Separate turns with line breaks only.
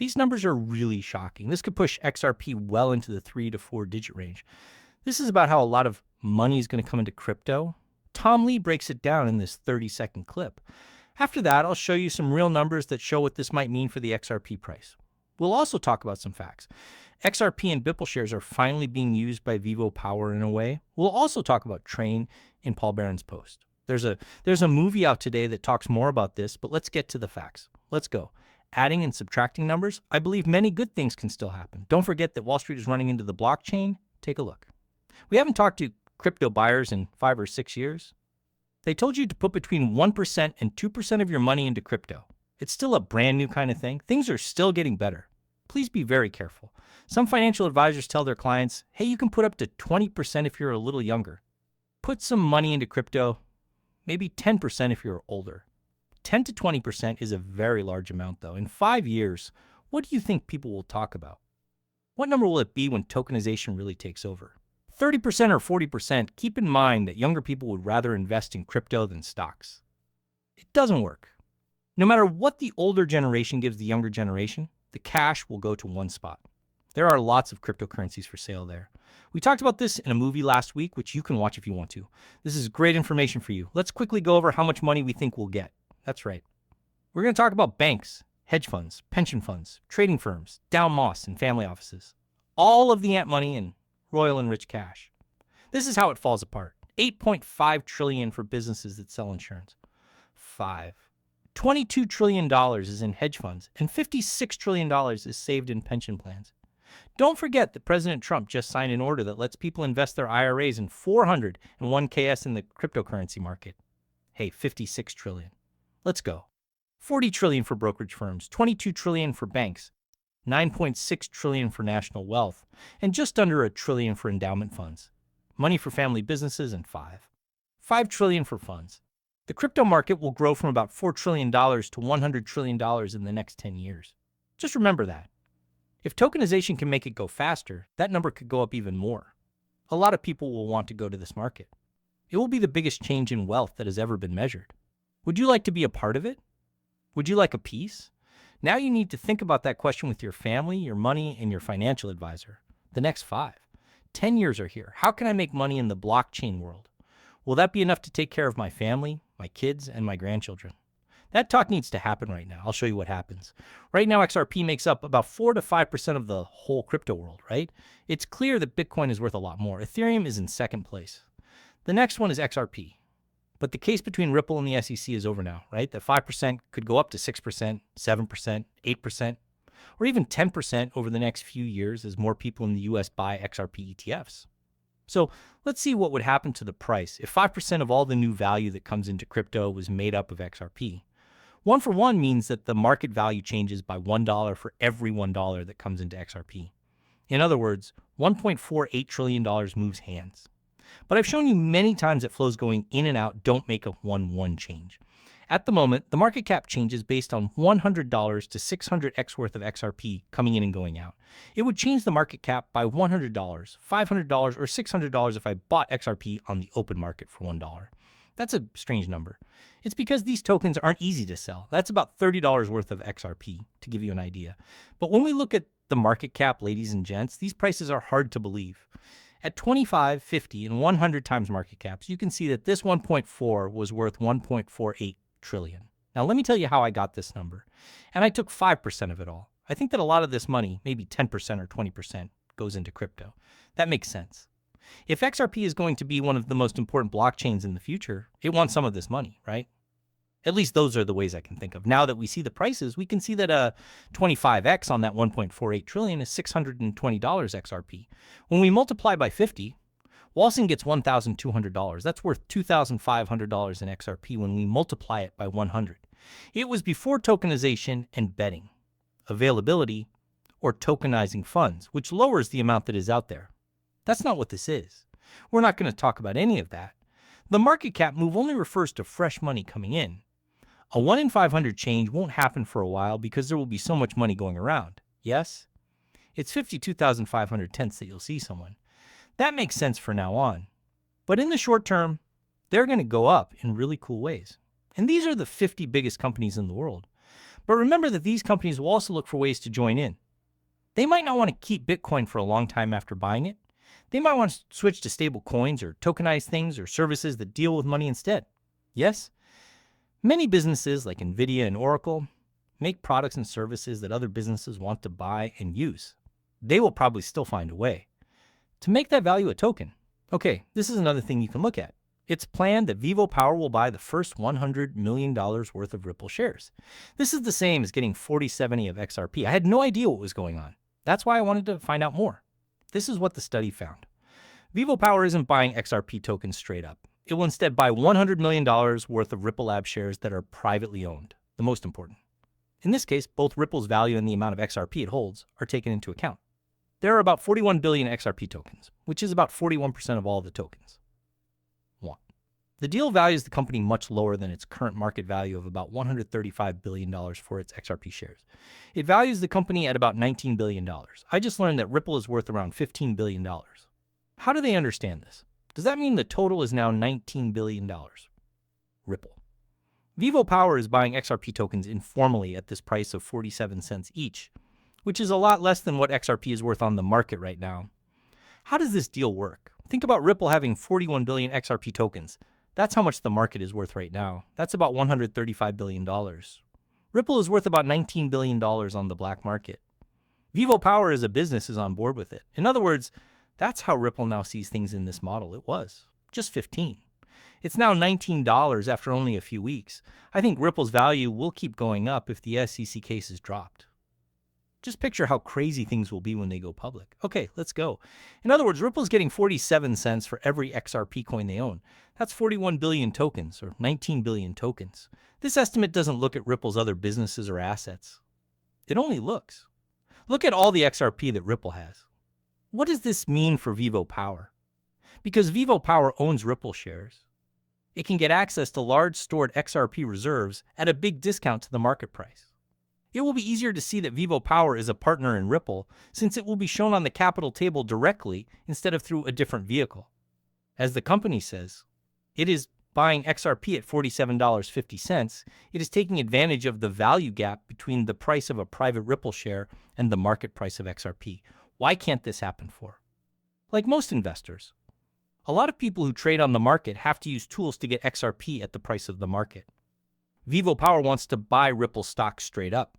These numbers are really shocking. This could push XRP well into the 3 to 4 digit range. This is about how a lot of money is going to come into crypto. Tom Lee breaks it down in this 30-second clip. After that, I'll show you some real numbers that show what this might mean for the XRP price. We'll also talk about some facts. XRP and Beeple shares are finally being used by Vivo Power in a way. We'll also talk about Train in Paul Barron's post. There's a movie out today that talks more about this, but let's get to the facts. Let's go. Adding and subtracting numbers, I believe many good things can still happen. Don't forget that Wall Street is running into the blockchain. Take a look. We haven't talked to crypto buyers in 5 or 6 years. They told you to put between 1% and 2% of your money into crypto. It's still a brand new kind of thing. Things are still getting better. Please be very careful. Some financial advisors tell their clients, hey, you can put up to 20% if you're a little younger. Put some money into crypto, maybe 10% if you're older. 10 to 20% is a very large amount, though. In 5 years, what do you think people will talk about? What number will it be when tokenization really takes over? 30% or 40%, keep in mind that younger people would rather invest in crypto than stocks. It doesn't work. No matter what the older generation gives the younger generation, the cash will go to one spot. There are lots of cryptocurrencies for sale there. We talked about this in a movie last week, which you can watch if you want to. This is great information for you. Let's quickly go over how much money we think we'll get. That's right. We're going to talk about banks, hedge funds, pension funds, trading firms, Dow Moss, and family offices. All of the ant money and royal and rich cash. This is how it falls apart. $8.5 trillion for businesses that sell insurance. $22 trillion is in hedge funds, and $56 trillion is saved in pension plans. Don't forget that President Trump just signed an order that lets people invest their IRAs in 401 KS in the cryptocurrency market. Hey, $56 trillion. Let's go. $40 trillion for brokerage firms, $22 trillion for banks, $9.6 trillion for national wealth, and just under $1 trillion for endowment funds. Money for family businesses, and $5 trillion for funds. The crypto market will grow from about $4 trillion to $100 trillion in the next 10 years. Just remember that. If tokenization can make it go faster, that number could go up even more. A lot of people will want to go to this market. It will be the biggest change in wealth that has ever been measured. Would you like to be a part of it? Would you like a piece? Now you need to think about that question with your family, your money, and your financial advisor. The next 5, 10 years are here. How can I make money in the blockchain world? Will that be enough to take care of my family, my kids, and my grandchildren? That talk needs to happen right now. I'll show you what happens. Right now, XRP makes up about 4 to 5% of the whole crypto world, right? It's clear that Bitcoin is worth a lot more. Ethereum is in second place. The next one is XRP. But the case between Ripple and the SEC is over now, right? That 5% could go up to 6%, 7%, 8%, or even 10% over the next few years as more people in the US buy XRP ETFs. So let's see what would happen to the price if 5% of all the new value that comes into crypto was made up of XRP. 1 for 1 means that the market value changes by $1 for every $1 that comes into XRP. In other words, $1.48 trillion moves hands. But I've shown you many times that flows going in and out don't make a 1-1 change. At the moment, the market cap changes based on $100 to 600x worth of XRP coming in and going out. It would change the market cap by $100, $500, or $600 if I bought XRP on the open market for $1. That's a strange number. It's because these tokens aren't easy to sell. That's about $30 worth of XRP, to give you an idea. But when we look at the market cap, ladies and gents, these prices are hard to believe. At 25, 50, and 100 times market caps, you can see that this 1.4 was worth 1.48 trillion. Now, let me tell you how I got this number. And I took 5% of it all. I think that a lot of this money, maybe 10% or 20%, goes into crypto. That makes sense. If XRP is going to be one of the most important blockchains in the future, it wants some of this money, right? At least those are the ways I can think of. Now that we see the prices, we can see that a 25x on that 1.48 trillion is $620 XRP. When we multiply by 50, Walson gets $1,200. That's worth $2,500 in XRP when we multiply it by 100. It was before tokenization and betting, availability, or tokenizing funds, which lowers the amount that is out there. That's not what this is. We're not going to talk about any of that. The market cap move only refers to fresh money coming in. A 1 in 500 change won't happen for a while because there will be so much money going around. Yes? It's 52,500 tenths that you'll see someone. That makes sense for now on. But in the short term, they're going to go up in really cool ways. And these are the 50 biggest companies in the world. But remember that these companies will also look for ways to join in. They might not want to keep Bitcoin for a long time after buying it. They might want to switch to stable coins or tokenize things or services that deal with money instead. Yes, many businesses like Nvidia and Oracle make products and services that other businesses want to buy and use. They will probably still find a way to make that value a token. Okay, this is another thing you can look at. It's planned that Vivo Power will buy the first $100 million worth of Ripple shares. This is the same as getting 4070 of XRP. I had no idea what was going on. That's why I wanted to find out more. This is what the study found. Vivo Power isn't buying XRP tokens straight up. It will instead buy $100 million worth of Ripple Lab shares that are privately owned, the most important. In this case, both Ripple's value and the amount of XRP it holds are taken into account. There are about 41 billion XRP tokens, which is about 41% of all the tokens. 1. The deal values the company much lower than its current market value of about $135 billion for its XRP shares. It values the company at about $19 billion. I just learned that Ripple is worth around $15 billion. How do they understand this? Does that mean the total is now $19 billion? Ripple. Vivo Power is buying XRP tokens informally at this price of 47 cents each, which is a lot less than what XRP is worth on the market right now. How does this deal work? Think about Ripple having 41 billion XRP tokens. That's how much the market is worth right now. That's about $135 billion. Ripple is worth about $19 billion on the black market. Vivo Power as a business is on board with it. In other words, that's how Ripple now sees things in this model. It was just 15. It's now $19 after only a few weeks. I think Ripple's value will keep going up if the SEC case is dropped. Just picture how crazy things will be when they go public. Okay, let's go. In other words, Ripple's getting 47 cents for every XRP coin they own. That's 41 billion tokens, or 19 billion tokens. This estimate doesn't look at Ripple's other businesses or assets. It only looks. Look at all the XRP that Ripple has. What does this mean for Vivo Power? Because Vivo Power owns Ripple shares, it can get access to large stored XRP reserves at a big discount to the market price. It will be easier to see that Vivo Power is a partner in Ripple since it will be shown on the capital table directly instead of through a different vehicle. As the company says, it is buying XRP at $47.50. It is taking advantage of the value gap between the price of a private Ripple share and the market price of XRP. Why can't this happen for? Like most investors, a lot of people who trade on the market have to use tools to get XRP at the price of the market. Vivo Power wants to buy Ripple stock straight up.